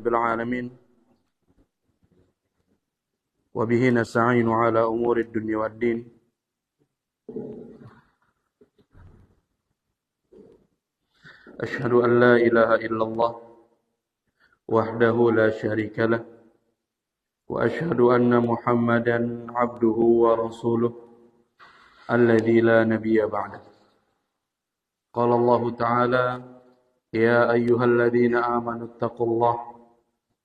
رب العالمين وبه نستعين على أمور الدنيا والدين أشهد أن لا إله إلا الله وحده لا شريك له وأشهد أن محمدا عبده ورسوله الذي لا نبي بعده قال الله تعالى يا أيها الذين آمنوا اتقوا الله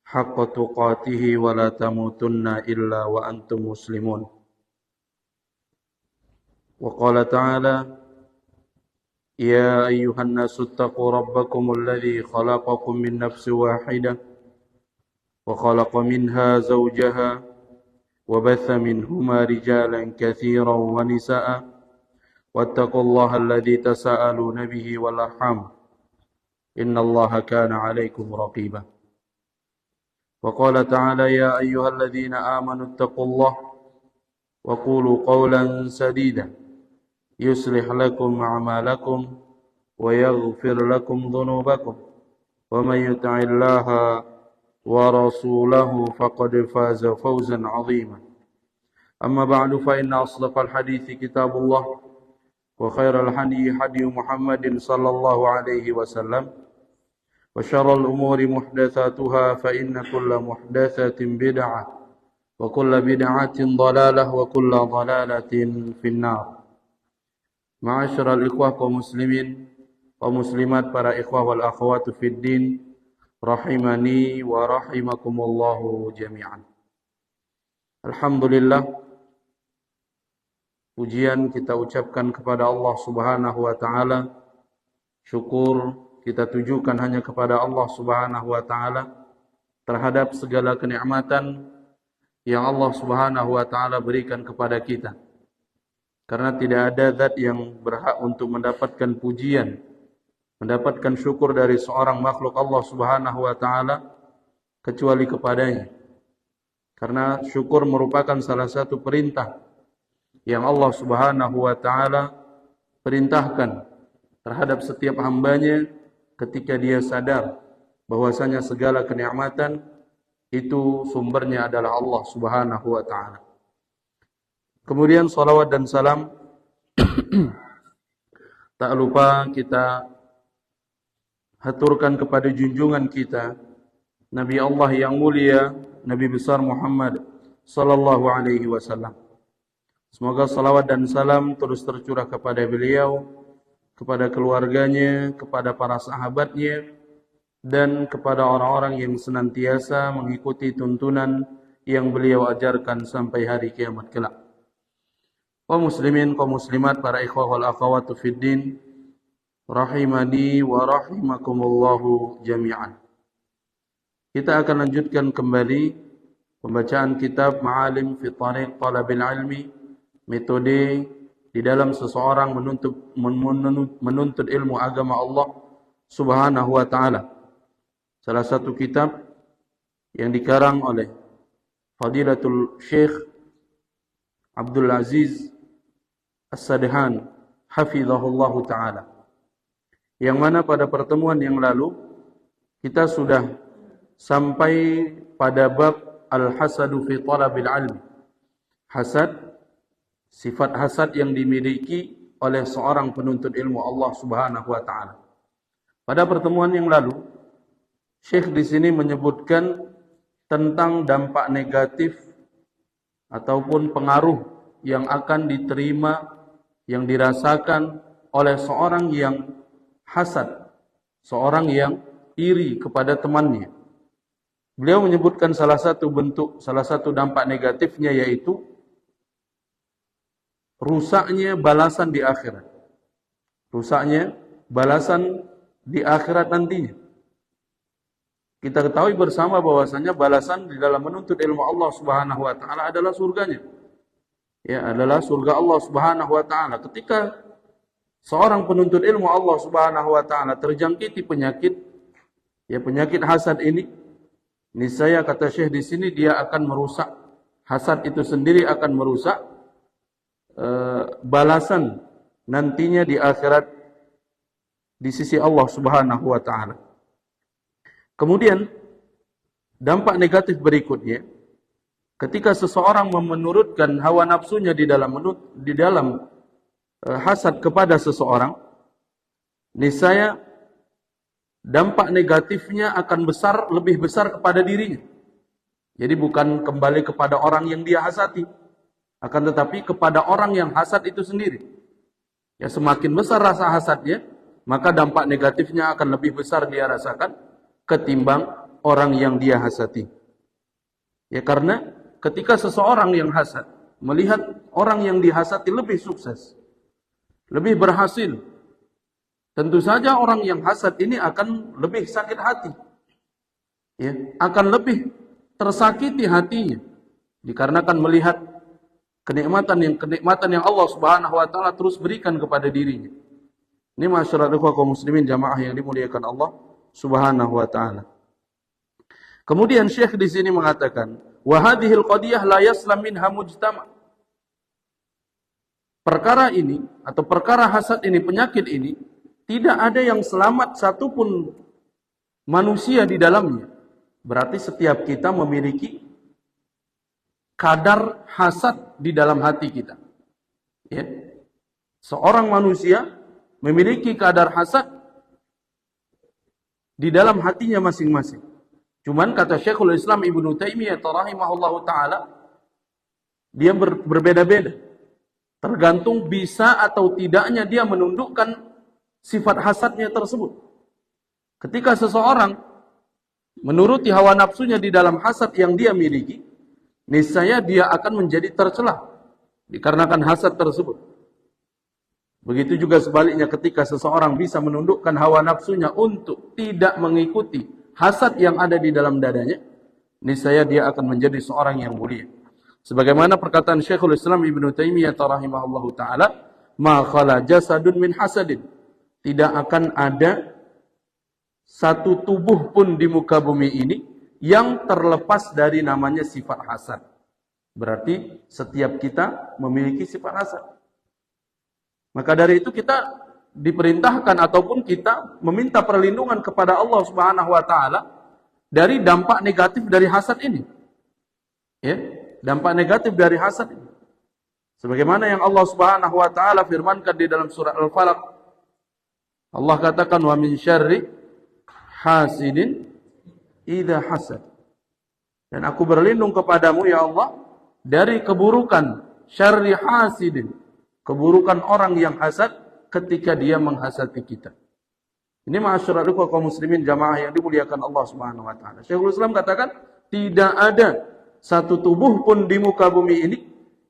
حق تقاته ولا تموتن إلا وأنتم مسلمون وقال تعالى يا أيها الناس اتقوا ربكم الذي خلقكم من نفس واحدة وخلق منها زوجها وبث منهما رجالا كثيرا ونساء واتقوا الله الذي تساءلون به والأرحام إن الله كان عليكم رقيبا وقال تعالى يا أيها الذين آمنوا اتقوا الله وقولوا قولا سديدا يصلح لكم أعمالكم ويغفر لكم ذنوبكم ومن يطع الله ورسوله فقد فاز فوزا عظيما أما بعد فإن أصدق الحديث كتاب الله وخير الهدي هدي محمد صلى الله عليه وسلم وشر الأمور محدثاتها فإن كل محدثة بدعة وكل بدعة ضلالة وكل ضلالة في النار. Ma'asyiral ikhwah kaum muslimin wa muslimat, para ikhwah wal akhwat fid din, rahimani wa rahimakumullahu jami'an. Alhamdulillah, pujian kita ucapkan kepada Allah Subhanahu wa taala. Syukur kita tujukan hanya kepada Allah Subhanahu wa taala terhadap segala kenikmatan yang Allah Subhanahu wa taala berikan kepada kita. Karena tidak ada zat yang berhak untuk mendapatkan pujian, mendapatkan syukur dari seorang makhluk Allah Subhanahu wa taala kecuali kepadanya. Karena syukur merupakan salah satu perintah yang Allah Subhanahu wa taala perintahkan terhadap setiap hambanya ketika dia sadar bahwasanya segala kenikmatan itu sumbernya adalah Allah Subhanahu wa taala. Kemudian salawat dan salam tak lupa kita haturkan kepada junjungan kita Nabi Allah yang mulia, Nabi besar Muhammad sallallahu alaihi wasallam. Semoga salawat dan salam terus tercurah kepada beliau, kepada keluarganya, kepada para sahabatnya, dan kepada orang-orang yang senantiasa mengikuti tuntunan yang beliau ajarkan sampai hari kiamat kelak. Kaum muslimin, kaum muslimat, para ikhwah wal akhwat fid din, rahimani wa rahimakumullahu jami'an. Kita akan lanjutkan kembali pembacaan kitab Ma'alim fi Thariq Talabil Ilmi, metode di dalam seseorang menuntut ilmu agama Allah Subhanahu wa taala. Salah satu kitab yang dikarang oleh Fadilatul Syekh Abdul Aziz As-Sadhan hafizahullah taala. Yang mana pada pertemuan yang lalu kita sudah sampai pada bab al-hasadu fi talabil ilmi. Hasad, sifat hasad yang dimiliki oleh seorang penuntut ilmu Allah Subhanahu wa taala. Pada pertemuan yang lalu, Syekh di sini menyebutkan tentang dampak negatif ataupun pengaruh yang akan diterima, yang dirasakan oleh seorang yang hasad, seorang yang iri kepada temannya. Beliau menyebutkan salah satu bentuk, salah satu dampak negatifnya yaitu rusaknya balasan di akhirat. Rusaknya balasan di akhirat nantinya. Kita ketahui bersama bahwasanya balasan di dalam menuntut ilmu Allah Subhanahu wa taala adalah surganya. Ya, adalah surga Allah Subhanahu wa taala. Ketika seorang penuntut ilmu Allah Subhanahu wa taala terjangkiti penyakit, ya penyakit hasad ini, niscaya kata Syekh di sini dia akan merusak, hasad itu sendiri akan merusak balasan nantinya di akhirat di sisi Allah Subhanahu wa taala. Kemudian dampak negatif berikutnya, ketika seseorang menurutkan hawa nafsunya di dalam hasad kepada seseorang, niscaya dampak negatifnya akan lebih besar kepada dirinya. Jadi bukan kembali kepada orang yang dia hasati, akan tetapi kepada orang yang hasad itu sendiri. Ya, semakin besar rasa hasadnya, maka dampak negatifnya akan lebih besar dia rasakan ketimbang orang yang dia hasati. Ya, karena ketika seseorang yang hasad melihat orang yang dihasati lebih sukses, lebih berhasil, tentu saja orang yang hasad ini akan lebih sakit hati. Ya, akan lebih tersakiti hatinya dikarenakan melihat kenikmatan yang Allah Subhanahu wa taala terus berikan kepada dirinya. Ini masyarakat kaum muslimin jamaah yang dimuliakan Allah Subhanahu wa taala. Kemudian Syekh di sini mengatakan, wa hadhil qadiyah la yaslam minha mujtama'. Perkara ini atau perkara hasad ini, penyakit ini, tidak ada yang selamat satupun manusia di dalamnya. Berarti setiap kita memiliki kadar hasad di dalam hati kita. Ya. Seorang manusia memiliki kadar hasad di dalam hatinya masing-masing. Cuman kata Syekhul Islam Ibnu Taimiyah rahimahullahu taala, dia berbeda-beda. Tergantung bisa atau tidaknya dia menundukkan sifat hasadnya tersebut. Ketika seseorang menuruti hawa nafsunya di dalam hasad yang dia miliki, niscaya dia akan menjadi tercela dikarenakan hasad tersebut. Begitu juga sebaliknya, ketika seseorang bisa menundukkan hawa nafsunya untuk tidak mengikuti hasad yang ada di dalam dadanya, niscaya dia akan menjadi seorang yang mulia. Sebagaimana perkataan Syekhul Islam Ibnu Taimiyah rahimahullahu taala, ma khala jasadun min hasadin. Tidak akan ada satu tubuh pun di muka bumi ini yang terlepas dari namanya sifat hasad. Berarti setiap kita memiliki sifat hasad. Maka dari itu kita diperintahkan ataupun kita meminta perlindungan kepada Allah Subhanahu wa taala dari dampak negatif dari hasad ini. Ya, dampak negatif dari hasad ini. Sebagaimana yang Allah Subhanahu wa taala firmankan di dalam surah Al-Falaq. Allah katakan, wa min syarri hasidin idza hasad. Dan aku berlindung kepadamu ya Allah dari keburukan syarri hasidin, keburukan orang yang hasad ketika dia menghasati kita. Ini ma'asyiral kaum muslimin jamaah yang dimuliakan Allah Subhanahu wa taala. Syekhul Islam katakan, tidak ada satu tubuh pun di muka bumi ini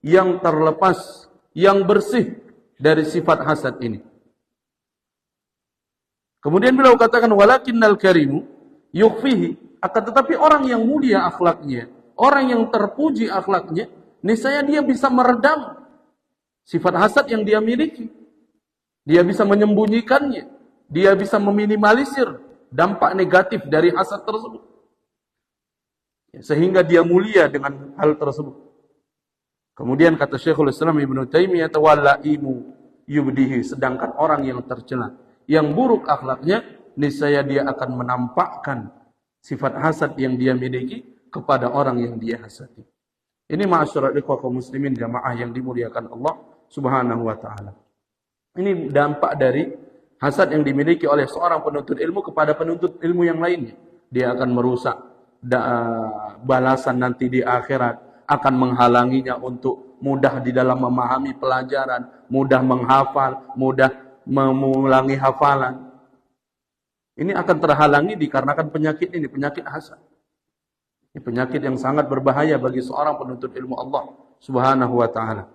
yang terlepas, yang bersih dari sifat hasad ini. Kemudian beliau katakan, walakinnal karimu yukhfihi, akan tetapi orang yang mulia akhlaknya, orang yang terpuji akhlaknya, niscaya dia bisa meredam sifat hasad yang dia miliki. Dia bisa menyembunyikannya, dia bisa meminimalisir dampak negatif dari hasad tersebut. Sehingga dia mulia dengan hal tersebut. Kemudian kata Syekhul Islam Ibnu Taimiyah, wallaimu yubdihi, sedangkan orang yang tercela, yang buruk akhlaknya, niscaya dia akan menampakkan sifat hasad yang dia miliki kepada orang yang dia hasati. Ini ma'asyiral kaum muslimin jamaah yang dimuliakan Allah Subhanahu wa taala. Ini dampak dari hasad yang dimiliki oleh seorang penuntut ilmu kepada penuntut ilmu yang lainnya. Dia akan merusak balasan nanti di akhirat, akan menghalanginya untuk mudah di dalam memahami pelajaran, mudah menghafal, mudah mengulangi hafalan. Ini akan terhalangi dikarenakan penyakit ini, penyakit hasad. Ini penyakit yang sangat berbahaya bagi seorang penuntut ilmu Allah Subhanahu wa taala.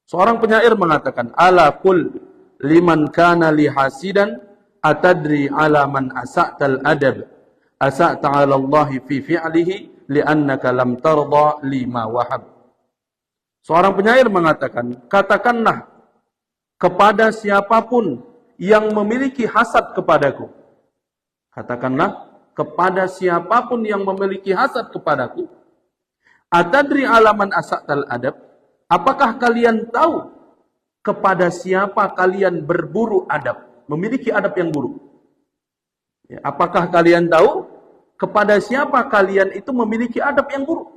Seorang penyair mengatakan, ala kul liman kana li hasidan atadri ala man asa'tal adab asa'ta ala Allah fi fi'lihi li'annaka lam tarda lima wahab. Seorang penyair mengatakan, katakanlah kepada siapapun yang memiliki hasad kepadaku. Katakanlah kepada siapapun yang memiliki hasad kepadaku. Atadri alaman asa'tal adab. Apakah kalian tahu kepada siapa kalian berburu adab? Memiliki adab yang buruk. Ya, apakah kalian tahu kepada siapa kalian itu memiliki adab yang buruk.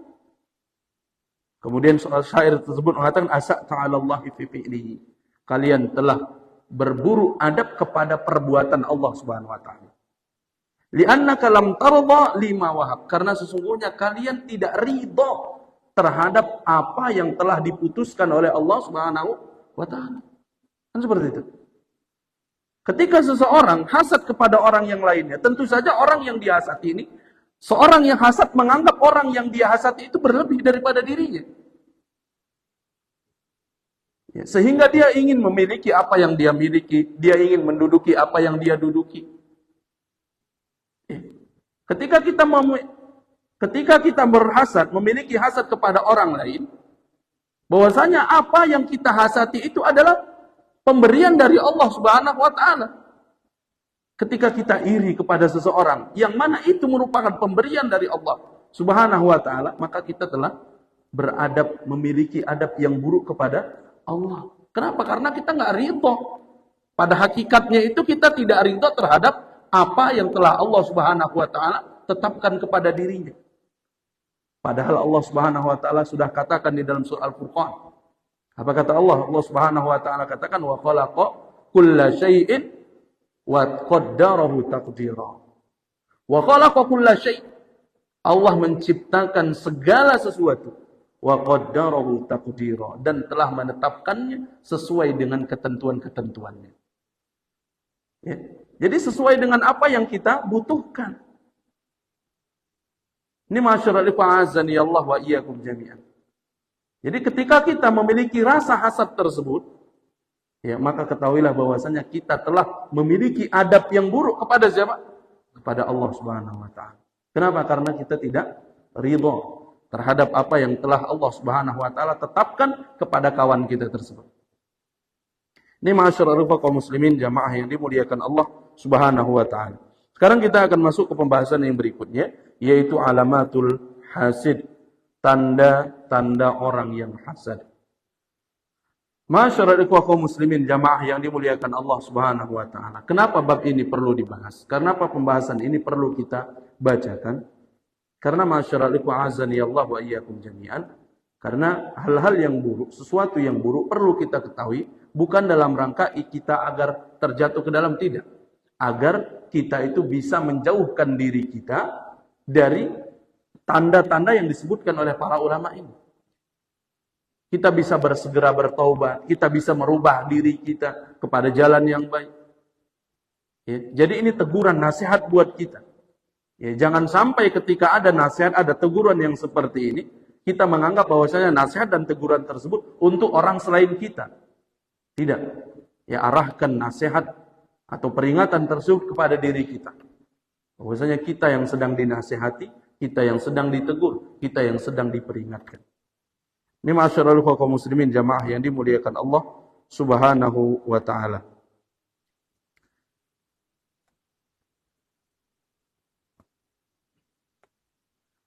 Kemudian soal syair tersebut mengatakan asa ta'alallahi fi fi'lihi. Kalian telah berburuk adab kepada perbuatan Allah Subhanahu wa taala. Li'annaka lam tarda lima wahab. Karena sesungguhnya kalian tidak ridha terhadap apa yang telah diputuskan oleh Allah Subhanahu wa taala. Kan seperti itu. Ketika seseorang hasad kepada orang yang lainnya, tentu saja orang yang dihasati ini, seorang yang hasad menganggap orang yang dia hasati itu berlebih daripada dirinya. Ya, sehingga dia ingin memiliki apa yang dia miliki, dia ingin menduduki apa yang dia duduki. Ya. Ketika kita berhasad, memiliki hasad kepada orang lain, bahwasanya apa yang kita hasati itu adalah pemberian dari Allah Subhanahu wa taala. Ketika kita iri kepada seseorang yang mana itu merupakan pemberian dari Allah Subhanahu wa taala, maka kita telah beradab, memiliki adab yang buruk kepada Allah. Kenapa? Karena kita nggak ridho. Pada hakikatnya itu kita tidak ridho terhadap apa yang telah Allah Subhanahu wa taala tetapkan kepada dirinya. Padahal Allah Subhanahu wa taala sudah katakan di dalam surah Al-Furqan. Apa kata Allah? Allah Subhanahu wa taala katakan wa khalaqa kulla syai'in wa qaddarahu taqdira. Wa khalaqa kulla syai'. Allah menciptakan segala sesuatu wa qaddarahu taqdira dan telah menetapkannya sesuai dengan ketentuan-ketentuannya. Ya. Jadi sesuai dengan apa yang kita butuhkan. Ini masyarakat fa'azani Allah wa iyyakum jami'an. Jadi ketika kita memiliki rasa hasad tersebut, ya maka ketahuilah bahwasanya kita telah memiliki adab yang buruk kepada siapa? Kepada Allah Subhanahu wa taala. Kenapa? Karena kita tidak ridha terhadap apa yang telah Allah Subhanahu wa taala tetapkan kepada kawan kita tersebut. Ini masyarakat kaum muslimin jamaah yang dimuliakan Allah Subhanahu wa taala. Sekarang kita akan masuk ke pembahasan yang berikutnya, yaitu alamatul hasid. Tanda-tanda orang yang hasad. Masyarakat kaum muslimin jamaah yang dimuliakan Allah Subhanahu wa taala. Kenapa bab ini perlu dibahas? Kenapa pembahasan ini perlu kita bacakan? Karena masyarakat azani Allah wa iyyakum jami'an. Karena hal-hal yang buruk, sesuatu yang buruk perlu kita ketahui bukan dalam rangka kita agar terjatuh ke dalam, tidak. Agar kita itu bisa menjauhkan diri kita dari tanda-tanda yang disebutkan oleh para ulama ini. Kita bisa bersegera bertaubat, kita bisa merubah diri kita kepada jalan yang baik. Ya, jadi ini teguran, nasihat buat kita. Ya, jangan sampai ketika ada nasihat, ada teguran yang seperti ini, kita menganggap bahwasanya nasihat dan teguran tersebut untuk orang selain kita. Tidak. Ya, arahkan nasihat atau peringatan tersebut kepada diri kita. Bahwasanya kita yang sedang dinasihati, kita yang sedang ditegur, kita yang sedang diperingatkan. Ini masyarul kaum muslimin jamaah yang dimuliakan Allah Subhanahu wa taala.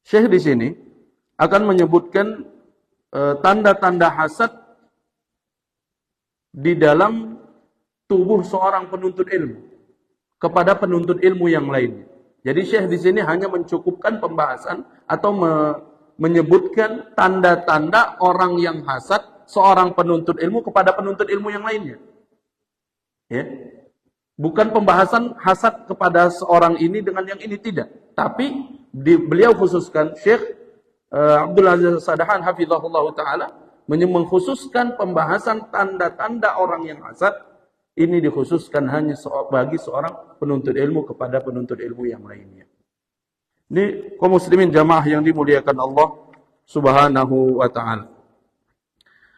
Syekh di sini akan menyebutkan tanda-tanda hasad di dalam tubuh seorang penuntut ilmu kepada penuntut ilmu yang lainnya. Jadi Syekh di sini hanya mencukupkan pembahasan atau menyebutkan tanda-tanda orang yang hasad seorang penuntut ilmu kepada penuntut ilmu yang lainnya. Ya. Bukan pembahasan hasad kepada seorang ini dengan yang ini, tidak. Tapi beliau khususkan, Syekh Abdul Aziz Sadahan hafizahullah ta'ala mengkhususkan pembahasan tanda-tanda orang yang hasad. Ini dikhususkan hanya bagi seorang penuntut ilmu kepada penuntut ilmu yang lainnya. Ini kaum muslimin jamaah yang dimuliakan Allah Subhanahu wa taala.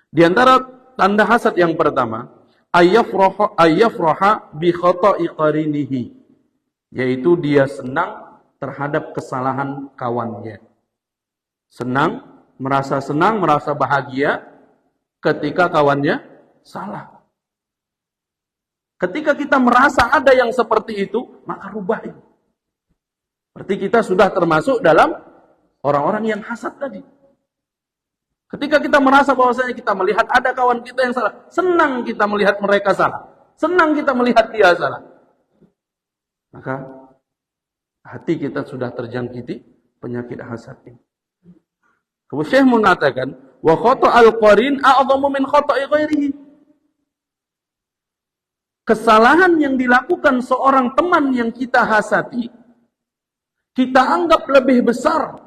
Di antara tanda hasad yang pertama, ayyafraha bi khata'i qarinihi, yaitu dia senang terhadap kesalahan kawannya. Merasa senang, merasa bahagia ketika kawannya salah. Ketika kita merasa ada yang seperti itu, maka rubah itu. Berarti kita sudah termasuk dalam orang-orang yang hasad tadi. Ketika kita merasa bahwasanya kita melihat ada kawan kita yang salah, senang kita melihat mereka salah. Senang kita melihat dia salah. Maka hati kita sudah terjangkiti penyakit hasad ini. Kemudian Syekh mengatakan, wa khata'al qarin a'dhamu min khata'i ghairihi. Kesalahan yang dilakukan seorang teman yang kita hasati, kita anggap lebih besar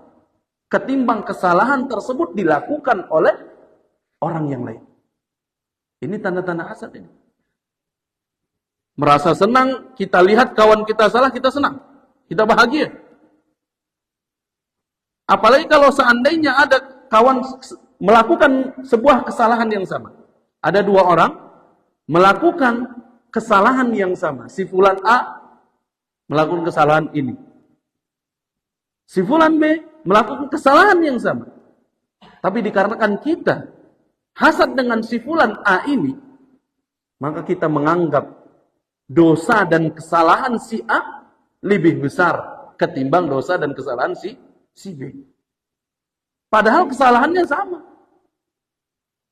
ketimbang kesalahan tersebut dilakukan oleh orang yang lain. Ini tanda-tanda hasad ini. Merasa senang, kita lihat kawan kita salah, kita senang. Kita bahagia. Apalagi kalau seandainya ada kawan melakukan sebuah kesalahan yang sama. Ada dua orang melakukan kesalahan yang sama. Si fulan A melakukan kesalahan ini. Si fulan B melakukan kesalahan yang sama. Tapi dikarenakan kita hasad dengan si fulan A ini, maka kita menganggap dosa dan kesalahan si A lebih besar ketimbang dosa dan kesalahan si B. Padahal kesalahannya sama.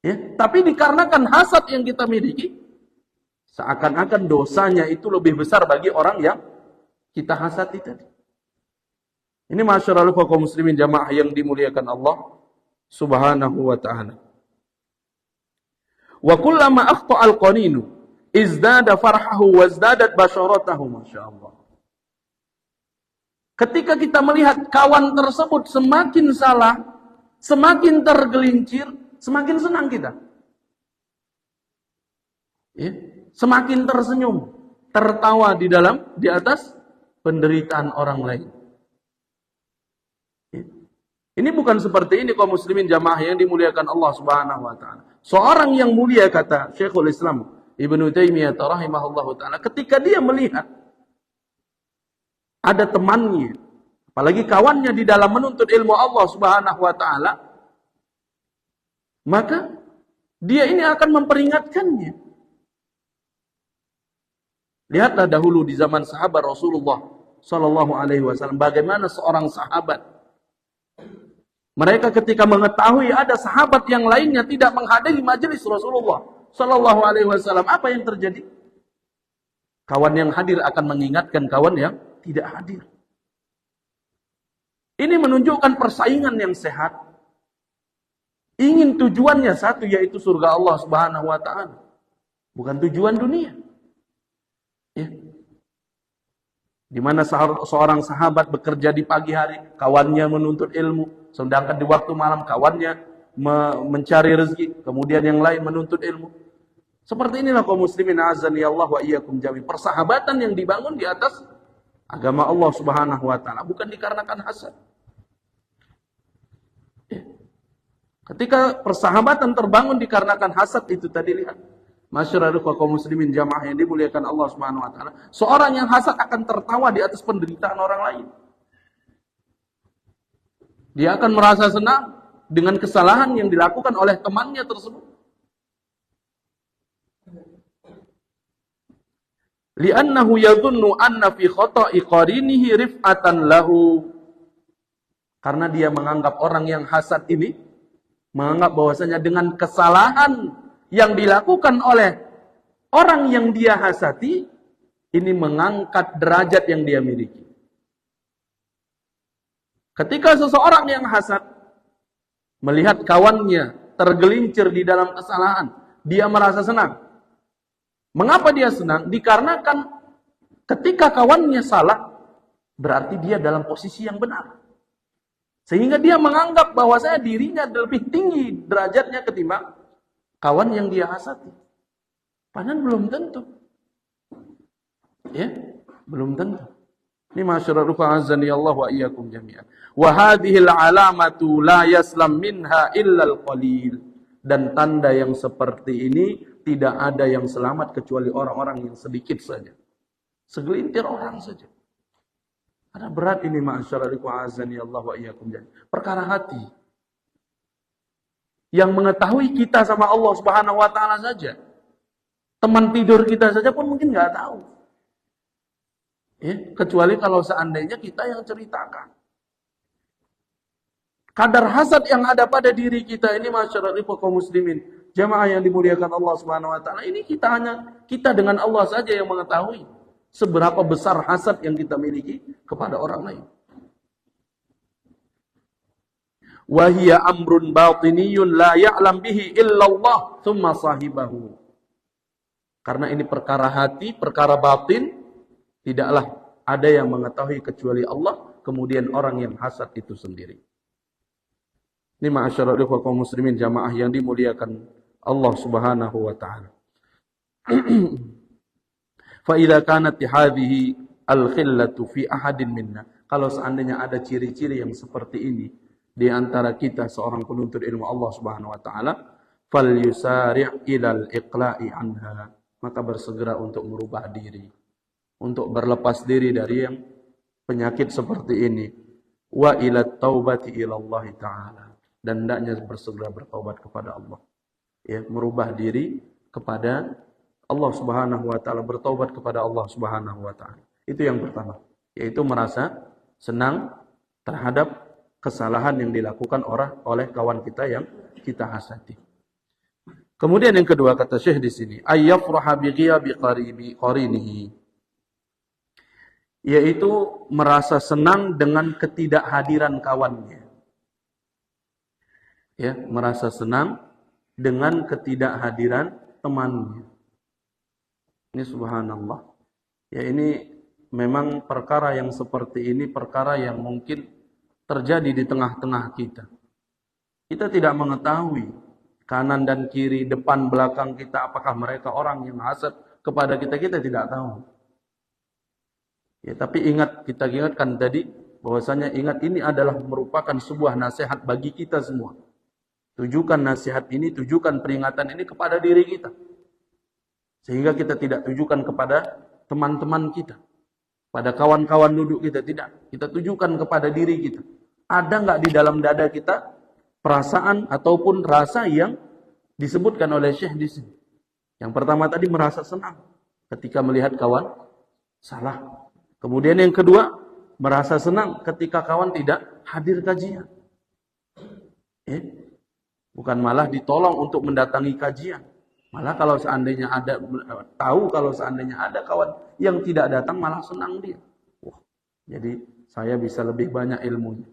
Ya, tapi dikarenakan hasad yang kita miliki, seakan-akan dosanya itu lebih besar bagi orang yang kita hasati tadi. Ini masyarul kaum muslimin jamaah yang dimuliakan Allah Subhanahu wa ta'ala. Wa kullama akhta'al qaninu izdada farhahu wazdadat basyaratahu, masyaallah. Ketika kita melihat kawan tersebut semakin salah, semakin tergelincir, semakin senang kita. Ya, semakin tersenyum, tertawa di atas penderitaan orang lain. Ya. Ini bukan seperti ini kaum muslimin jamaah yang dimuliakan Allah Subhanahu wa taala. Seorang yang mulia, kata Syekhul Islam Ibnu Taimiyah rahimahullahu taala, ketika dia melihat ada temannya, apalagi kawannya di dalam menuntut ilmu Allah Subhanahu wa taala, maka dia ini akan memperingatkannya. Lihatlah dahulu di zaman sahabat Rasulullah sallallahu alaihi wasallam bagaimana seorang sahabat, mereka ketika mengetahui ada sahabat yang lainnya tidak menghadiri majelis Rasulullah sallallahu alaihi wasallam, apa yang terjadi? Kawan yang hadir akan mengingatkan kawan yang tidak hadir. Ini menunjukkan persaingan yang sehat. Ingin tujuannya satu, yaitu surga Allah Subhanahu wa taala. Bukan tujuan dunia. Ya. Di mana seorang sahabat bekerja di pagi hari, kawannya menuntut ilmu, sedangkan di waktu malam kawannya mencari rezeki, kemudian yang lain menuntut ilmu. Seperti inilah kaum muslimin azani Allah wa iyyakum jami. Persahabatan yang dibangun di atas agama Allah Subhanahu wa taala, bukan dikarenakan hasad. Ya. Ketika persahabatan terbangun dikarenakan hasad, itu tadi lihat. Masyarakat kaum muslimin jamaah yang dimuliakan Allah Subhanahu wa taala, seorang yang hasad akan tertawa di atas penderitaan orang lain. Dia akan merasa senang dengan kesalahan yang dilakukan oleh temannya tersebut. Li'annahu yadhunnu anna fi khata'i qarinihi rif'atan lahu. Karena dia menganggap orang yang hasad ini menganggap bahwasanya dengan kesalahan yang dilakukan oleh orang yang dia hasati, ini mengangkat derajat yang dia miliki. Ketika seseorang yang hasad melihat kawannya tergelincir di dalam kesalahan, dia merasa senang. Mengapa dia senang? Dikarenakan ketika kawannya salah, berarti dia dalam posisi yang benar. Sehingga dia menganggap bahwasanya dirinya lebih tinggi derajatnya ketimbang kawan yang dia hasati. Padahal belum tentu. Ya, belum tentu. Ini masyarakat azani Allah wa iyyakum jami'an. Wa hadhihi al-alamatu la yaslam minha illa al-qalil. Dan tanda yang seperti ini tidak ada yang selamat kecuali orang-orang yang sedikit saja. Segelintir orang saja. Karena berat ini masyarakat azani Allah wa iyyakum jami'an. Perkara hati. Yang mengetahui kita sama Allah Subhanahu wa taala saja. Teman tidur kita saja pun mungkin nggak tahu. Ya, kecuali kalau seandainya kita yang ceritakan. Kadar hasad yang ada pada diri kita ini masyarakat kaum muslimin, jamaah yang dimuliakan Allah Subhanahu wa taala, ini kita dengan Allah saja yang mengetahui. seberapa besar hasad yang kita miliki kepada orang lain. Wa hiya amrun batiniyun la ya'lam bihi illallah thumma sahibahu. Karena ini perkara hati, perkara batin, tidaklah ada yang mengetahui kecuali Allah, kemudian orang yang hasad itu sendiri. Ini ma'asyiral ikhwah kaum muslimin jamaah yang dimuliakan Allah Subhanahu wa taala. Fa idza kanat hadhihi al-khillatu fi ahadin minna. Kalau seandainya ada ciri-ciri yang seperti ini di antara kita seorang penuntut ilmu Allah Subhanahu wa taala, falyusari' ilal iqla'i anha. Maka bersegera untuk merubah diri, untuk berlepas diri dari yang penyakit seperti ini. Wa ila taubati ila Allah taala. Dan hendaknya bersegera bertaubat kepada Allah. Ya, merubah diri kepada Allah Subhanahu wa taala, bertaubat kepada Allah Subhanahu wa taala. Itu yang pertama, yaitu merasa senang terhadap kesalahan yang dilakukan oleh kawan kita yang kita hasadi. Kemudian yang kedua kata Syekh di sini, ayyafraha bi ghiyabi qarinihi. Yaitu merasa senang dengan ketidakhadiran kawannya. Ya, merasa senang dengan ketidakhadiran temannya. Ini subhanallah. Ya, ini memang perkara yang seperti ini perkara yang mungkin terjadi di tengah-tengah kita. Kita tidak mengetahui kanan dan kiri, depan belakang kita, apakah mereka orang yang hasad kepada kita, kita tidak tahu. Ya, tapi kita ingatkan tadi bahwasanya ingat ini adalah merupakan sebuah nasihat bagi kita semua. Tujukan nasihat ini, tujukan peringatan ini kepada diri kita. Sehingga kita tidak tujukan kepada teman-teman kita, pada kawan-kawan duduk kita, tidak. Kita tujukan kepada diri kita. Ada nggak di dalam dada kita perasaan ataupun rasa yang disebutkan oleh Syekh di sini? Yang pertama tadi merasa senang ketika melihat kawan salah. Kemudian yang kedua, merasa senang ketika kawan tidak hadir kajian. Bukan malah ditolong untuk mendatangi kajian. Malah kalau seandainya kalau seandainya ada kawan yang tidak datang, malah senang dia. Wah, jadi saya bisa lebih banyak ilmunya.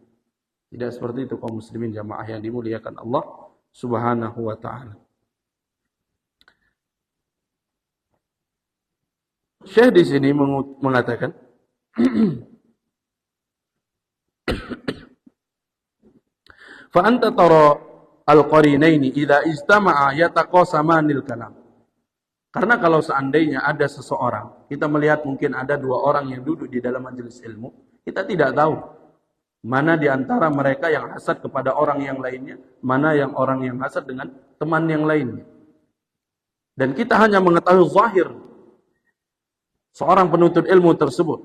Tidak seperti itu kaum muslimin jamaah yang dimuliakan Allah Subhanahu wa taala. Syekh di sini mengatakan fa anta tara al-qarinaini idza istama'a yataqasamanil kalam. Karena kalau seandainya ada seseorang, kita melihat mungkin ada dua orang yang duduk di dalam majelis ilmu, kita tidak tahu mana di antara mereka yang hasad kepada orang yang lainnya, mana yang orang yang hasad dengan teman yang lainnya. Dan kita hanya mengetahui zahir seorang penuntut ilmu tersebut.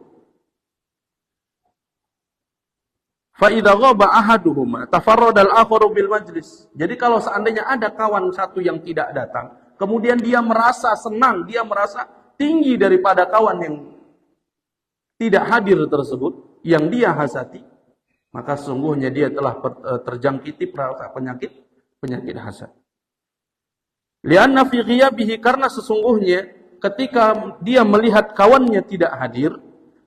Fa idza ghaba ahaduhuma tafarrada al-akharu bil majlis. Jadi kalau seandainya ada kawan satu yang tidak datang, kemudian dia merasa senang, dia merasa tinggi daripada kawan yang tidak hadir tersebut, yang dia hasati, maka sesungguhnya dia telah terjangkiti penyakit hasad. Lianna fi ghiyabihi, karena sesungguhnya ketika dia melihat kawannya tidak hadir,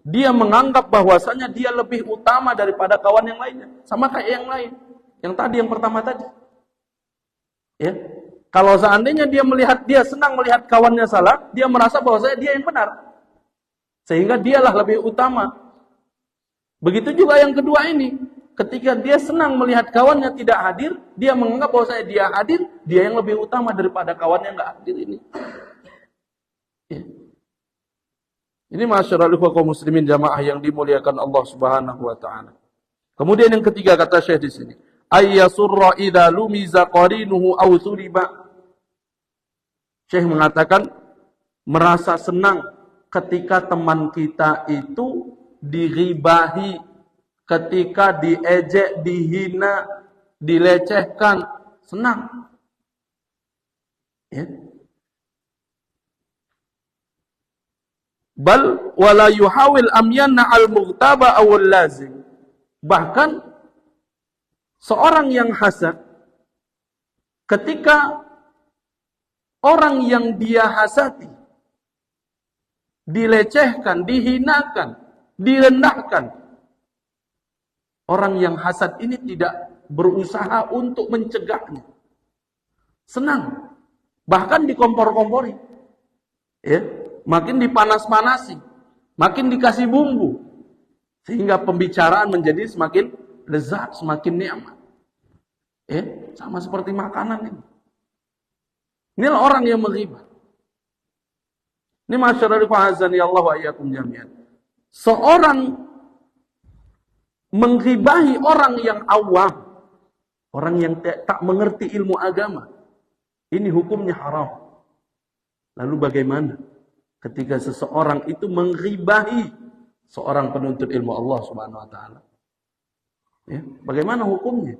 dia menganggap bahwasanya dia lebih utama daripada kawan yang lainnya. Sama kayak yang lain. Yang tadi, yang pertama tadi. Ya. Kalau seandainya dia senang melihat kawannya salah, dia merasa bahwasanya dia yang benar. Sehingga dialah lebih utama. Begitu juga yang kedua ini. Ketika dia senang melihat kawannya tidak hadir, dia menganggap bahwasanya dia hadir, dia yang lebih utama daripada kawan yang enggak hadir ini. Ya. Ini masyarakat kaum muslimin jamaah yang dimuliakan Allah Subhanahu wa taala. Kemudian yang ketiga kata Syekh di sini, ayyasurra idza lumiza qarinuhu aw suriba. Syekh mengatakan merasa senang ketika teman kita itu diribahi, ketika diejek, dihina, dilecehkan, senang. Ya. Bal wala yuhawil amyanna al-mughtaba aw al-lazim. Bahkan seorang yang hasad, ketika orang yang dia hasati dilecehkan, dihinakan, direndahkan. Orang yang hasad ini tidak berusaha untuk mencegahnya. Senang. Bahkan dikompor-kompori. Ya, makin dipanas-panasi, makin dikasih bumbu. Sehingga pembicaraan menjadi semakin lezat, semakin nikmat. Ya, sama seperti makanan ini. Inilah orang yang menghibah. Ini masyarakat fahazani Allah wa iyyakum jami'an. Seorang menghibahi orang yang awam, orang yang tak mengerti ilmu agama, ini hukumnya haram. Lalu bagaimana ketika seseorang itu menghibahi seorang penuntut ilmu Allah Subhanahu wa taala? Ya, bagaimana hukumnya?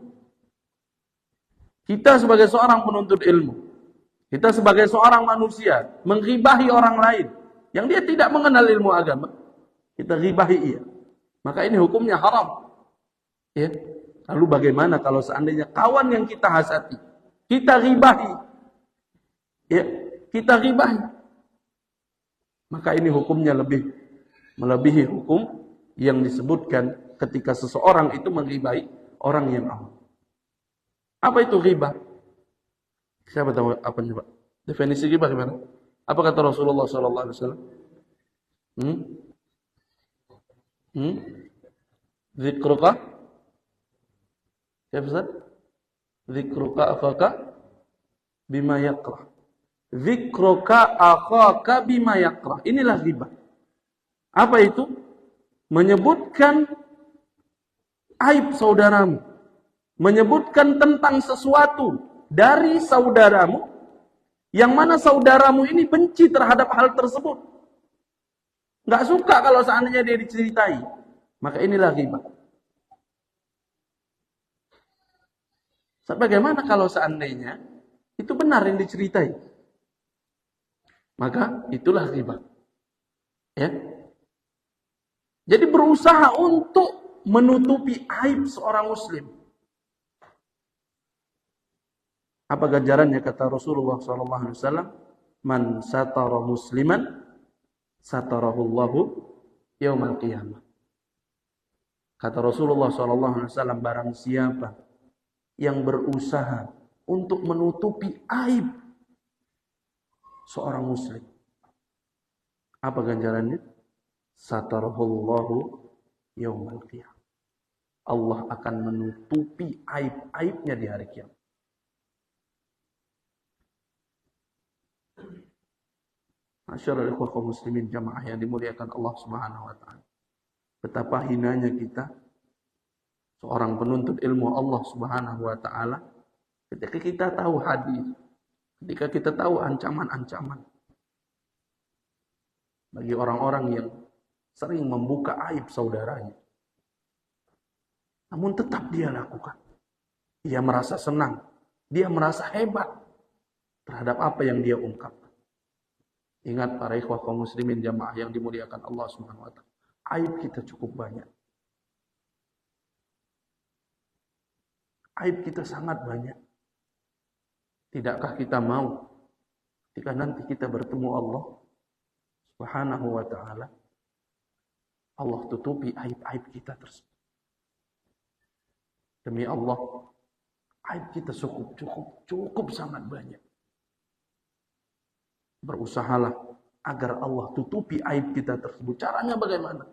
Kita sebagai seorang penuntut ilmu, kita sebagai seorang manusia menghibahi orang lain yang dia tidak mengenal ilmu agama, kita ghibahi ia. Maka ini hukumnya haram. Ya. Lalu bagaimana kalau seandainya kawan yang kita hasati, kita ghibahi, ya, kita ghibahi, maka ini hukumnya melebihi hukum yang disebutkan ketika seseorang itu menghibahi orang yang awam. Apa itu ghibah? Siapa tahu apa coba? Definisi ghibah gimana? Apa kata Rasulullah sallallahu alaihi wasallam? Zikruka? Ya Ustaz? Zikruka akhaka bima yakrah. Zikruka akhaka bima yakrah. Inilah ghibah. Apa itu? Menyebutkan aib saudaramu. Menyebutkan tentang sesuatu dari saudaramu yang mana saudaramu ini benci terhadap hal tersebut. Nggak suka kalau seandainya dia diceritai. Maka inilah ghibah. Bagaimana kalau seandainya itu benar yang diceritai? Maka itulah ghibah. Ya. Jadi berusaha untuk menutupi aib seorang muslim. Apa ganjarannya kata Rasulullah SAW? Man satara musliman satarahullahu yaumal qiyamah. Kata Rasulullah SAW, barang siapa yang berusaha untuk menutupi aib seorang muslim, apa ganjarannya? Satarahullahu yaumal qiyamah. Allah akan menutupi aib-aibnya di hari kiamat. Masyarul ikhwah kaum muslimin jamaah yang dimuliakan Allah Subhanahu wa taala. Betapa hinanya kita seorang penuntut ilmu Allah Subhanahu wa taala ketika kita tahu hadis, ketika kita tahu ancaman-ancaman bagi orang-orang yang sering membuka aib saudaranya. Namun tetap dia lakukan. Dia merasa senang, dia merasa hebat terhadap apa yang dia ungkapkan. Ingat para ikhwah kaum muslimin jamaah yang dimuliakan Allah Subhanahu wa taala. Aib kita cukup banyak. Aib kita sangat banyak. Tidakkah kita mau ketika nanti kita bertemu Allah Subhanahu wa taala, Allah tutupi aib-aib kita tersebut. Demi Allah, aib kita cukup sangat banyak. Berusahalah agar Allah tutupi aib kita tersebut. Caranya bagaimana?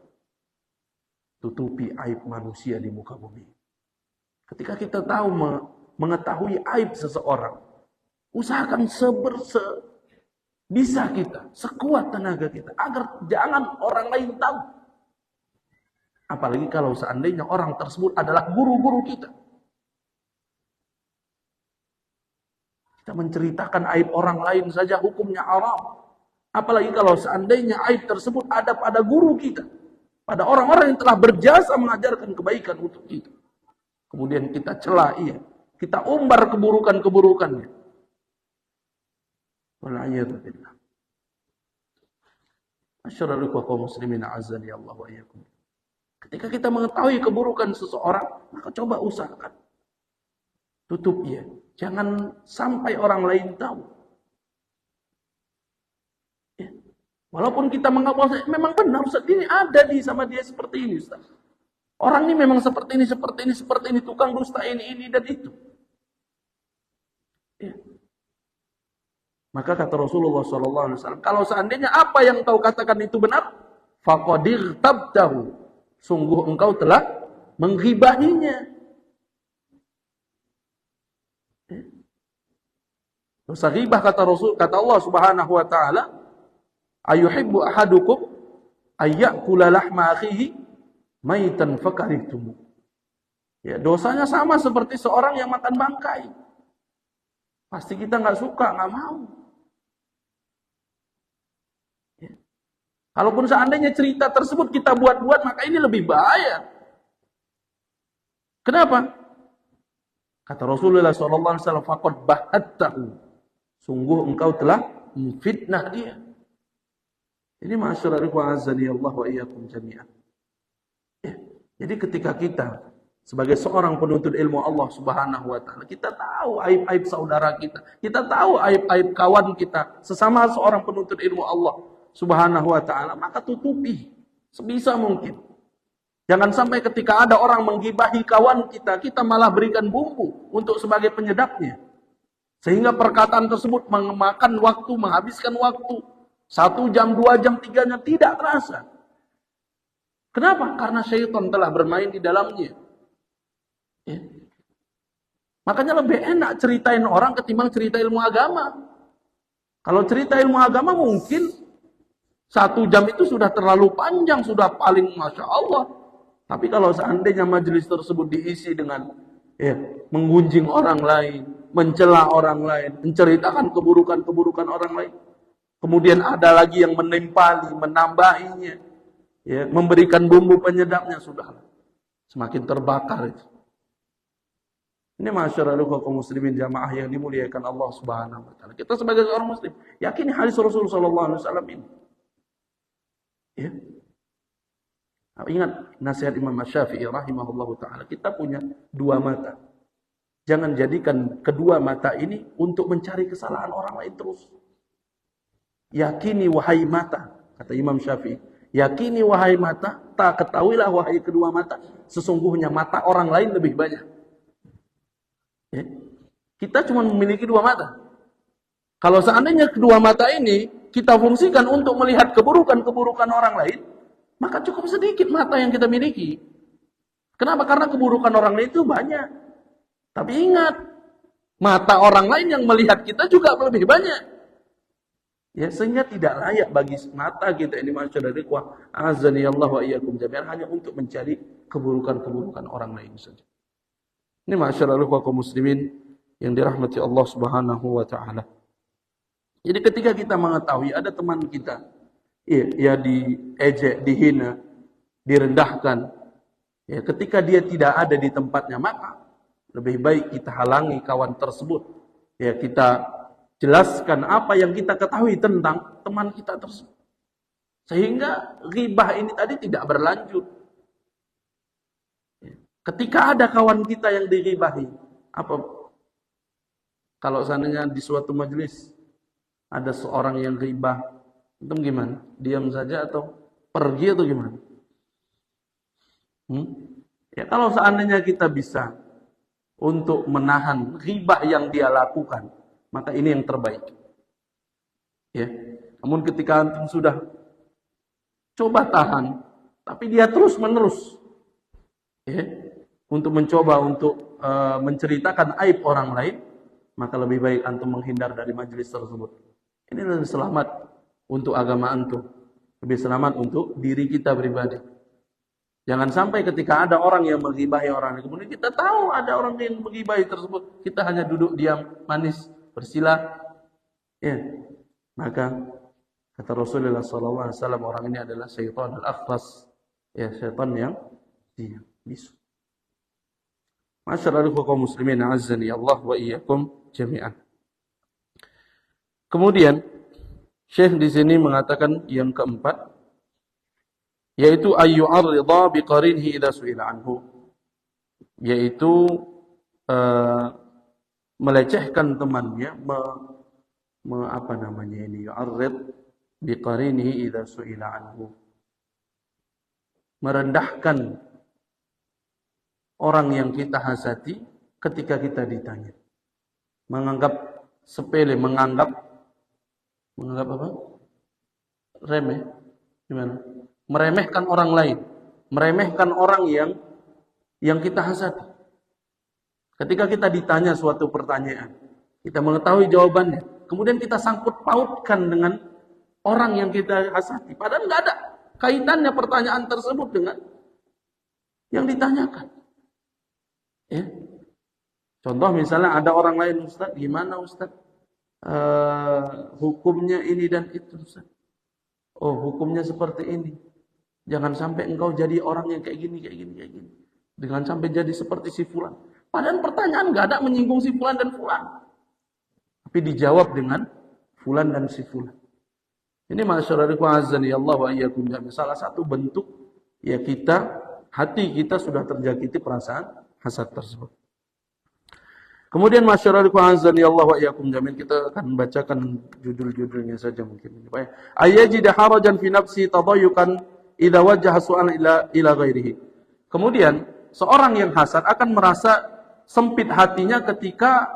Tutupi aib manusia di muka bumi. Ketika kita tahu mengetahui aib seseorang, usahakan bisa kita, sekuat tenaga kita, agar jangan orang lain tahu. Apalagi kalau seandainya orang tersebut adalah guru-guru kita. Kita menceritakan aib orang lain saja hukumnya haram. Apalagi kalau seandainya aib tersebut ada pada guru kita. Pada orang-orang yang telah berjasa mengajarkan kebaikan untuk kita. Kemudian kita celah ia. Kita umbar keburukan-keburukannya. Wal'iyadzubillah. Masyarul ikhwah kaum muslimin azani Allah wa iyyakum. Ketika kita mengetahui keburukan seseorang, maka coba usahakan. Tutup ia. Jangan sampai orang lain tahu. Ya. Walaupun kita mengaku memang benar Ustaz, ini ada di sama dia seperti ini Ustaz. Orang ini memang seperti ini, seperti ini, seperti ini, tukang dusta ini dan itu. Ya. Maka kata Rasulullah SAW, kalau seandainya apa yang kau katakan itu benar, faqadir tabtahu, sungguh engkau telah menghibahinya. Dosa ghibah kata Allah Subhanahu wa taala, ayuhibbu ahadukum ayyakula lahma akhihi maitan fakarihtum. Ya, dosanya sama seperti seorang yang makan bangkai. Pasti kita nggak suka, nggak mau. Ya. Kalaupun seandainya cerita tersebut kita buat-buat, maka ini lebih bahaya. Kenapa? Kata Rasulullah SAW, faqad bahattahu. Sungguh engkau telah memfitnah dia. Ini ma'asyiral ikhwan azani Allah wa iyyakum jami'an. Ya. Jadi ketika kita sebagai seorang penuntut ilmu Allah Subhanahu wa taala, kita tahu aib-aib saudara kita tahu aib-aib kawan kita, sesama seorang penuntut ilmu Allah Subhanahu wa taala, maka tutupi sebisa mungkin. Jangan sampai ketika ada orang menggibahi kawan kita malah berikan bumbu untuk sebagai penyedapnya. Sehingga perkataan tersebut memakan waktu, menghabiskan waktu 1 jam, 2 jam, 3 jam, tidak terasa. Kenapa? Karena syaitan telah bermain di dalamnya. Ya. Makanya lebih enak ceritain orang ketimbang cerita ilmu agama. Kalau cerita ilmu agama mungkin 1 jam itu sudah terlalu panjang, sudah paling Masya Allah. Tapi kalau seandainya majelis tersebut diisi dengan menggunjing orang lain, mencela orang lain, menceritakan keburukan-keburukan orang lain, kemudian ada lagi yang menimpali, menambahinya, ya, memberikan bumbu penyedapnya, sudah semakin terbakar itu. Ini masyarakat kaum muslimin jamaah yang dimuliakan Allah Subhanahu wa taala. Kita sebagai seorang muslim yakini hadis Rasul sallallahu alaihi wasallam ini. Ya. Ingat nasihat Imam Syafi'i rahimahullahu taala, kita punya 2 mata. Jangan jadikan kedua mata ini untuk mencari kesalahan orang lain terus. Yakini wahai mata, kata Imam Syafi'i, yakini wahai mata, tak ketahuilah wahai kedua mata, sesungguhnya mata orang lain lebih banyak. Ya. Kita cuma memiliki 2 mata. Kalau seandainya kedua mata ini kita fungsikan untuk melihat keburukan-keburukan orang lain, maka cukup sedikit mata yang kita miliki. Kenapa? Karena keburukan orang lain itu banyak. Tapi ingat, mata orang lain yang melihat kita juga lebih banyak. Ya, sehingga tidak layak bagi mata kita ini masyarakat ikhwah azani Allah wa iyyakum jami'an hanya untuk mencari keburukan-keburukan orang lain saja. Ini masyarakat ikhwah kaum muslimin yang dirahmati Allah Subhanahu wa taala. Jadi ketika kita mengetahui ada teman kita ya diejek, dihina, direndahkan, ya, ketika dia tidak ada di tempatnya, maka lebih baik kita halangi kawan tersebut. Ya, kita jelaskan apa yang kita ketahui tentang teman kita tersebut. Sehingga ghibah ini tadi tidak berlanjut. Ya. Ketika ada kawan kita yang dighibahi, apa kalau seandainya di suatu majelis ada seorang yang ghibah, itu gimana? Diam saja atau pergi atau gimana? Ya, kalau seandainya kita bisa untuk menahan ghibah yang dia lakukan, maka ini yang terbaik. Ya. Namun ketika antum sudah coba tahan, tapi dia terus menerus, ya, untuk mencoba untuk menceritakan aib orang lain, maka lebih baik antum menghindar dari majelis tersebut. Ini lebih selamat untuk agama antum, lebih selamat untuk diri kita pribadi. Jangan sampai ketika ada orang yang menggibahi orang lain, kemudian kita tahu ada orang yang menggibahi tersebut, kita hanya duduk diam, manis, bersila. Ya. Maka kata Rasulullah SAW, orang ini adalah syaitan al-akhras, ya, syaitan yang diam, bisu. Masyaallah kaum muslimin azani Allah wa iyyakum jami'an. Kemudian Syekh di sini mengatakan yang keempat, yaitu ayyu'arridha biqarinhi idza su'ila anhu, yaitu melecehkan temannya, apa namanya ini, yu'arrid, biqarinihi idza su'ila anhu. Merendahkan orang yang kita hasadi ketika kita ditanya. Menganggap sepele, menganggap apa? Remeh. Gimana? Meremehkan orang lain, meremehkan orang yang kita hasadi. Ketika kita ditanya suatu pertanyaan, kita mengetahui jawabannya, kemudian kita sangkut pautkan dengan orang yang kita hasadi, padahal nggak ada kaitannya pertanyaan tersebut dengan yang ditanyakan. Ya. Contoh misalnya ada orang lain, Ustaz, gimana Ustaz? Hukumnya ini dan itu, Ustaz. Oh, hukumnya seperti ini. Jangan sampai engkau jadi orang yang kayak gini. Jangan sampai jadi seperti si fulan. Padahal pertanyaan nggak ada menyinggung si fulan dan fulan. Tapi dijawab dengan fulan dan si fulan. Ini masyarakat azani Allah wa iyyakum jami'an. Salah satu bentuk ya hati kita sudah terjangkiti perasaan hasad tersebut. Kemudian masyarakat azani Allah wa iyyakum jami'an, kita akan membacakan judul-judulnya saja mungkin. Baik. Ayajida harajan fi nafsi tadayyukan idza wajjaha su'al ila ghairihi. Kemudian seorang yang hasad akan merasa sempit hatinya ketika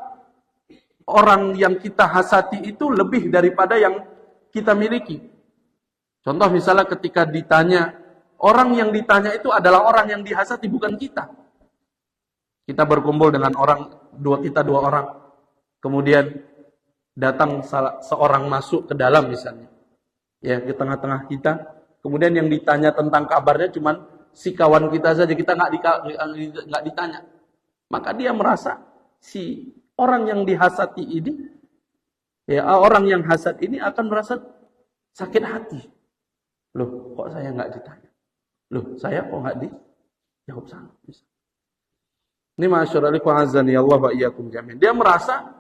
orang yang kita hasati itu lebih daripada yang kita miliki. Contoh misalnya ketika ditanya, orang yang ditanya itu adalah orang yang dihasati, bukan kita. Kita berkumpul dengan dua orang. Kemudian datang seorang masuk ke dalam misalnya. Ya, di tengah-tengah kita. Kemudian yang ditanya tentang kabarnya cuman si kawan kita saja, kita nggak ditanya. Maka dia merasa si orang yang dihasati ini, ya orang yang hasad ini akan merasa sakit hati. Loh, kok saya nggak ditanya? Loh, saya kok nggak dijawab sana? Ini masyarakat azani Allah wa iyyakum jami'an. Dia merasa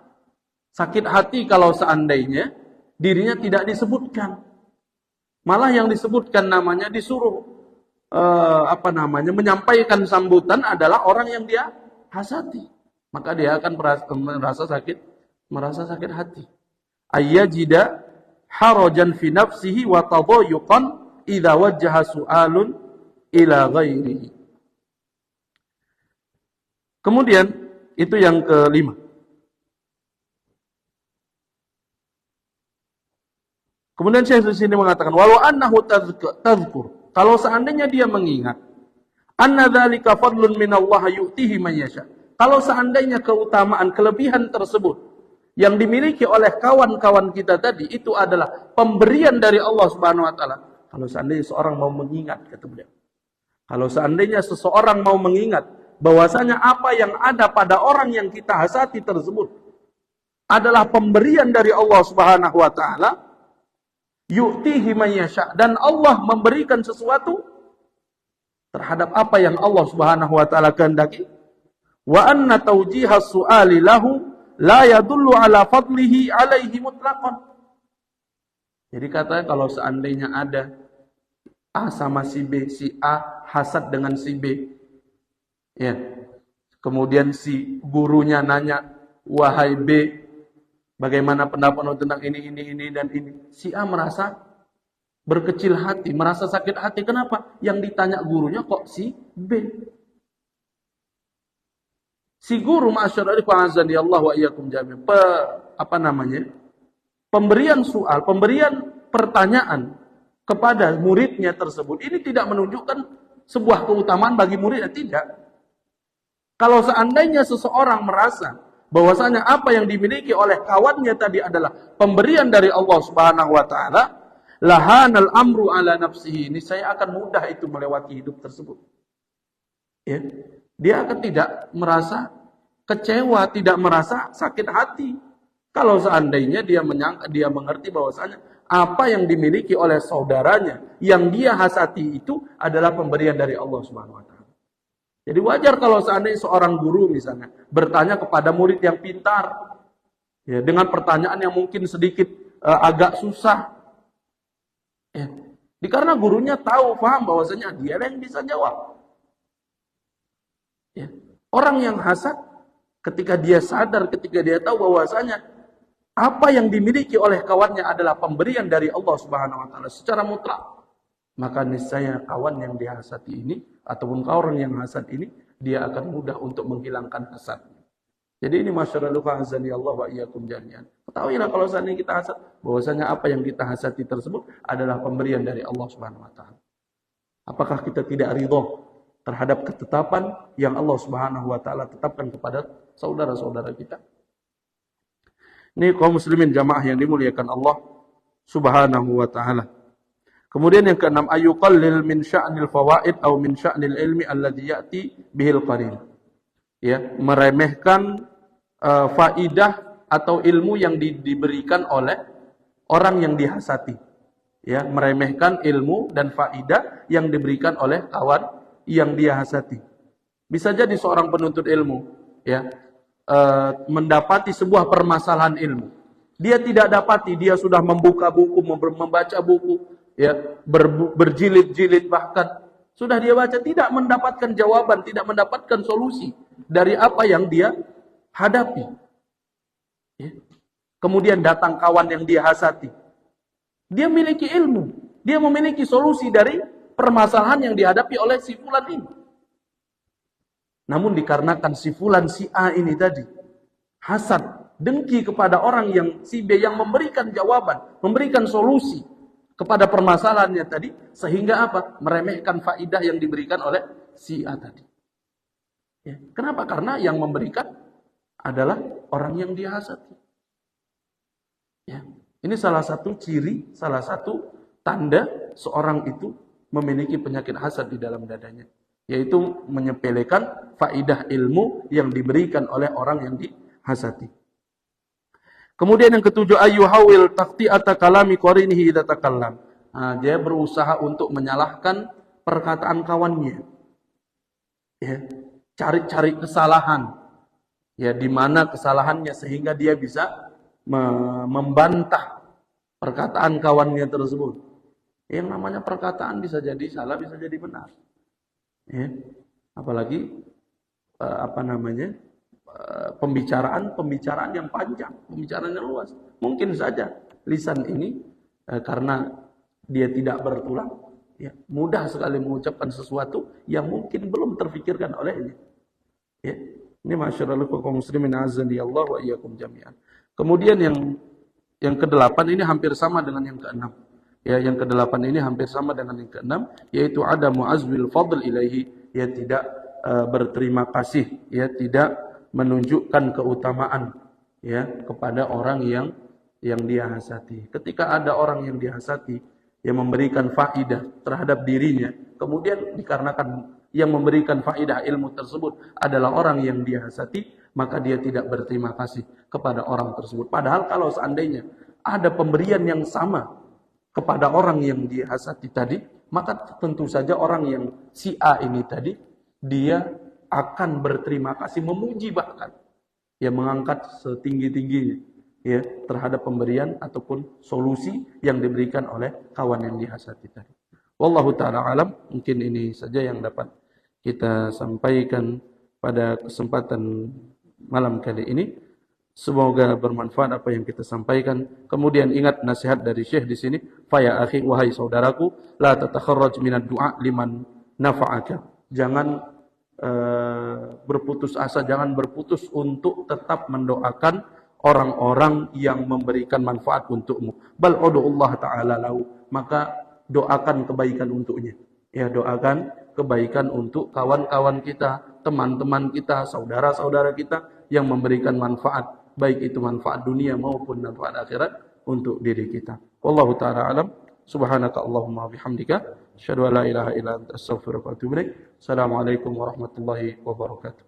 sakit hati kalau seandainya dirinya tidak disebutkan. Malah yang disebutkan namanya disuruh menyampaikan sambutan adalah orang yang dia hasati. Maka dia akan merasa sakit hati. Ayyajida harajan fi nafsihi wa tadayyuqan idza wajjaha su'alun ila ghairihi. Kemudian itu yang kelima. Kemudian Syekh di sini mengatakan walau annahu tadhkur, kalau seandainya dia mengingat anna dzalika fadlun minallahi yu'tihi man yasha. Kalau seandainya keutamaan kelebihan tersebut yang dimiliki oleh kawan-kawan kita tadi itu adalah pemberian dari Allah Subhanahu wa taala. Kalau seandainya seorang mau mengingat, kata beliau. Kalau seandainya seseorang mau mengingat bahwasanya apa yang ada pada orang yang kita hasati tersebut adalah pemberian dari Allah Subhanahu wa taala, yu'tihi man yasha, dan Allah memberikan sesuatu terhadap apa yang Allah Subhanahu wa taala kehendaki. Wa anna tawjiha su'ali lahu la yadullu ala fadlihi alaihi mutlaqan. Jadi katanya kalau seandainya ada A sama si B, si A hasad dengan si B. Ya. Kemudian si gurunya nanya, "Wahai B, bagaimana pendapatmu tentang ini dan ini?" Si A merasa berkecil hati, merasa sakit hati. Kenapa? Yang ditanya gurunya kok si B. Si guru ma'asyarari fa'azani Allah wa iyyakum jami'an. Pemberian soal, pemberian pertanyaan kepada muridnya tersebut ini tidak menunjukkan sebuah keutamaan bagi muridnya, tidak. Kalau seandainya seseorang merasa bahwasanya apa yang dimiliki oleh kawannya tadi adalah pemberian dari Allah Subhanahu wa taala, lahanal amru ala nafsihi, ini saya akan mudah itu melewati hidup tersebut. Ya. Dia akan tidak merasa kecewa, tidak merasa sakit hati. Kalau seandainya dia mengerti bahwasanya apa yang dimiliki oleh saudaranya yang dia hasati itu adalah pemberian dari Allah Subhanahu wa taala. Jadi wajar kalau seandainya seorang guru misalnya bertanya kepada murid yang pintar, ya, dengan pertanyaan yang mungkin sedikit agak susah. Ya. Karena gurunya paham bahwasanya dia yang bisa jawab. Ya. Orang yang hasad ketika dia sadar, ketika dia tahu bahwasanya apa yang dimiliki oleh kawannya adalah pemberian dari Allah Subhanahu wa taala secara mutlak, maka niscaya kawan yang dihasati ini ataupun kawan yang hasad ini dia akan mudah untuk menghilangkan hasad. Jadi ini masyarakat azani Allah wa iyyakum jami'an. Ketahuilah kalau seandainya kita hasad, bahwasanya apa yang kita hasati tersebut adalah pemberian dari Allah Subhanahu wa taala. Apakah kita tidak ridha terhadap ketetapan yang Allah Subhanahu wa taala tetapkan kepada saudara-saudara kita? Ini kaum muslimin jamaah yang dimuliakan Allah Subhanahu wa taala. Kemudian yang keenam, ayuqallil min sya'nil fawaid atau min sya'nil ilmi alladhi ya'ti bihil qarin. Ya, meremehkan faidah atau ilmu yang diberikan oleh orang yang dihasati. Ya, meremehkan ilmu dan faidah yang diberikan oleh kawan yang dia hasati. Bisa jadi seorang penuntut ilmu, ya, mendapati sebuah permasalahan ilmu. Dia tidak dapati, dia sudah membuka buku, membaca buku, ya, berjilid-jilid bahkan sudah dia baca, tidak mendapatkan jawaban, tidak mendapatkan solusi dari apa yang dia hadapi. Ya. Kemudian datang kawan yang dia hasati. Dia memiliki ilmu, dia memiliki solusi dari permasalahan yang dihadapi oleh si fulan ini. Namun dikarenakan si fulan si A ini tadi hasad, dengki kepada orang yang si B yang memberikan jawaban, memberikan solusi kepada permasalahannya tadi, sehingga apa? Meremehkan faidah yang diberikan oleh si A tadi. Ya. Kenapa? Karena yang memberikan adalah orang yang dihasati. Ya. Ini salah satu ciri, salah satu tanda seorang itu memiliki penyakit hasad di dalam dadanya, yaitu menyepelekan faidah ilmu yang diberikan oleh orang yang dihasati. Kemudian yang ketujuh, ayyuhawil taqti'ata kalami qarinihi idza takallam. Dia berusaha untuk menyalahkan perkataan kawannya. Ya, cari-cari kesalahan. Ya, di mana kesalahannya sehingga dia bisa membantah perkataan kawannya tersebut. Yang namanya perkataan bisa jadi salah, bisa jadi benar. Ya. Apalagi pembicaraan yang panjang, pembicaraan yang luas. Mungkin saja lisan ini karena dia tidak bertulang, ya, mudah sekali mengucapkan sesuatu yang mungkin belum terfikirkan olehnya. Ya. Ini masyaallah kaum muslimin azani Allah wa iyyakum jami'an. Kemudian yang kedelapan ini hampir sama dengan yang keenam. Ya, yang kedelapan ini hampir sama dengan yang keenam, yaitu adamu azbil fadl ilaihi, ya, tidak berterima kasih, ya, tidak menunjukkan keutamaan, ya, kepada orang yang dia hasati. Ketika ada orang yang dihasati yang memberikan faidah terhadap dirinya, kemudian dikarenakan yang memberikan faidah ilmu tersebut adalah orang yang dia hasati, maka dia tidak berterima kasih kepada orang tersebut. Padahal kalau seandainya ada pemberian yang sama kepada orang yang dia hasati tadi, maka tentu saja orang yang si A ini tadi, dia akan berterima kasih, memuji bahkan, ya, mengangkat setinggi-tingginya, ya, terhadap pemberian ataupun solusi yang diberikan oleh kawan yang dihasati tadi. Wallahu ta'ala alam. Mungkin ini saja yang dapat kita sampaikan pada kesempatan malam kali ini. Semoga bermanfaat apa yang kita sampaikan. Kemudian ingat nasihat dari Syekh di sini, fa ya akhi, wahai saudaraku, la tatakharraj minad du'a liman nafa'aka. Jangan berputus asa, jangan berputus untuk tetap mendoakan orang-orang yang memberikan manfaat untukmu. Bal ud'ullah ta'ala lahu, maka doakan kebaikan untuknya. Ya, doakan kebaikan untuk kawan-kawan kita, teman-teman kita, saudara-saudara kita yang memberikan manfaat, baik itu manfaat dunia maupun manfaat akhirat untuk diri kita. Wallahu ta'ala alam. Subhanaka Allahumma bihamdika asyhadu an la ilaha illa anta astaghfiruka wa atubu ilaik. Assalamualaikum warahmatullahi wabarakatuh.